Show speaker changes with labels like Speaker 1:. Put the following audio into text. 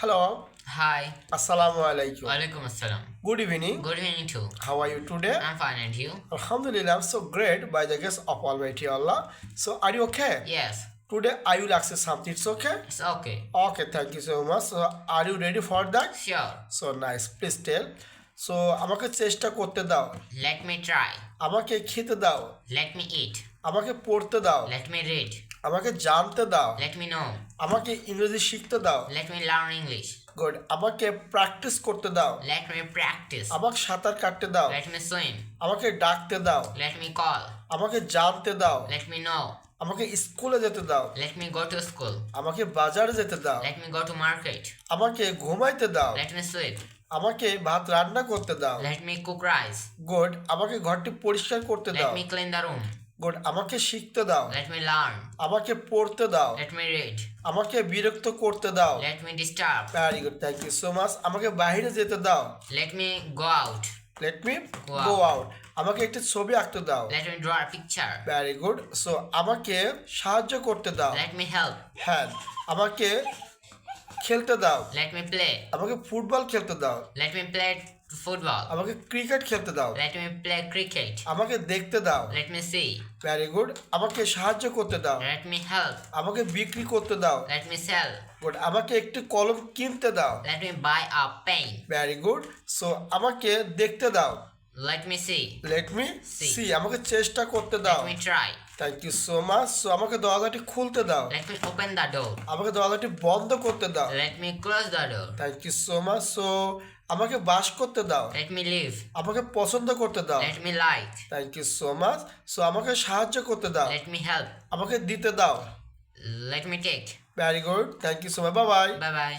Speaker 1: Hello,
Speaker 2: Hi.
Speaker 1: Assalamu alaikum.
Speaker 2: Walaikum assalam.
Speaker 1: Good evening.
Speaker 2: Good evening too.
Speaker 1: How are you today?
Speaker 2: I'm fine and you?
Speaker 1: Alhamdulillah, I'm so great by the grace of Almighty Allah. So, are you okay?
Speaker 2: Yes.
Speaker 1: Today, I will ask you something. It's okay?
Speaker 2: It's okay.
Speaker 1: Okay, thank you so much. So, are you ready for that?
Speaker 2: Sure.
Speaker 1: So nice. Please tell. So, আমাকে চেষ্টা করতে দাও,
Speaker 2: Let me try.
Speaker 1: আমাকে খেতে দাও,
Speaker 2: Let me eat.
Speaker 1: আমাকে পড়তে দাও,
Speaker 2: Let me read.
Speaker 1: আমাকে জানতে দাও,
Speaker 2: Let me know.
Speaker 1: আমাকে ইংরেজি শিখতে দাও।
Speaker 2: Let me learn English.
Speaker 1: Good. আমাকে প্র্যাকটিস করতে দাও,
Speaker 2: Let me practice.
Speaker 1: আমাকে সাঁতার কাটতে দাও,
Speaker 2: Let me swim.
Speaker 1: আমাকে ডাকতে দাও,
Speaker 2: Let me call.
Speaker 1: আমাকে জানতে দাও,
Speaker 2: Let me know.
Speaker 1: আমাকে স্কুলে যেতে দাও,
Speaker 2: Let me go to school.
Speaker 1: আমাকে বাজারে যেতে দাও,
Speaker 2: Let me go to market.
Speaker 1: আমাকে ঘুমাইতে দাও,
Speaker 2: Let me sleep.
Speaker 1: আমাকে ভাত রান্না করতে দাও।
Speaker 2: Let me cook rice.
Speaker 1: Good. আমাকে ঘরটি পরিষ্কার করতে দাও।
Speaker 2: Let me clean the room.
Speaker 1: Good. আমাকে শিখতে দাও,
Speaker 2: Let me learn.
Speaker 1: আমাকে পড়তে দাও,
Speaker 2: Let me read.
Speaker 1: আমাকে বিরক্ত করতে দাও।
Speaker 2: Let me disturb.
Speaker 1: Very good, thank you so much. আমাকে বাইরে যেতে দাও।
Speaker 2: Let me go out.
Speaker 1: Let me
Speaker 2: Wow.
Speaker 1: Go out. আমাকে একটি ছবি আঁকতে দাও।
Speaker 2: Let me draw a picture.
Speaker 1: Very good. So আমাকে সাহায্য করতে দাও।
Speaker 2: Let me help.
Speaker 1: হ্যাঁ। আমাকে খেলতে দাও,
Speaker 2: Let me play.
Speaker 1: আমাকে ফুটবল খেলতে দাও,
Speaker 2: Let me play football.
Speaker 1: আমাকে ক্রিকেট খেলতে দাও,
Speaker 2: Let me play cricket.
Speaker 1: আমাকে দেখতে দাও।
Speaker 2: Let me see.
Speaker 1: Very good. আমাকে সাহায্য করতে দাও,
Speaker 2: Let me help.
Speaker 1: আমাকে বিক্রি করতে দাও।
Speaker 2: Let me sell.
Speaker 1: গুড। আমাকে একটি কলম কিনতে দাও।
Speaker 2: Let me buy a pen.
Speaker 1: Very good. So আমাকে দেখতে দাও।
Speaker 2: Let me see.
Speaker 1: Let me
Speaker 2: See.
Speaker 1: See. আমাকে চেষ্টা করতে দাও।
Speaker 2: Let me try.
Speaker 1: Thank you so much. So আমাকে দরজাটি খুলতে দাও,
Speaker 2: Let me open the door.
Speaker 1: আমাকে দরজাটি বন্ধ করতে দাও।
Speaker 2: Let me close the door.
Speaker 1: Thank you so much. So আমাকে বাস করতে দাও,
Speaker 2: Let me live.
Speaker 1: আমাকে পছন্দ করতে দাও।
Speaker 2: Let me like.
Speaker 1: Thank you so much. So আমাকে সাহায্য করতে দাও,
Speaker 2: Let me help.
Speaker 1: আমাকে দিতে দাও।
Speaker 2: Let me take.
Speaker 1: Very good, thank you so much. Bye bye.
Speaker 2: Bye bye.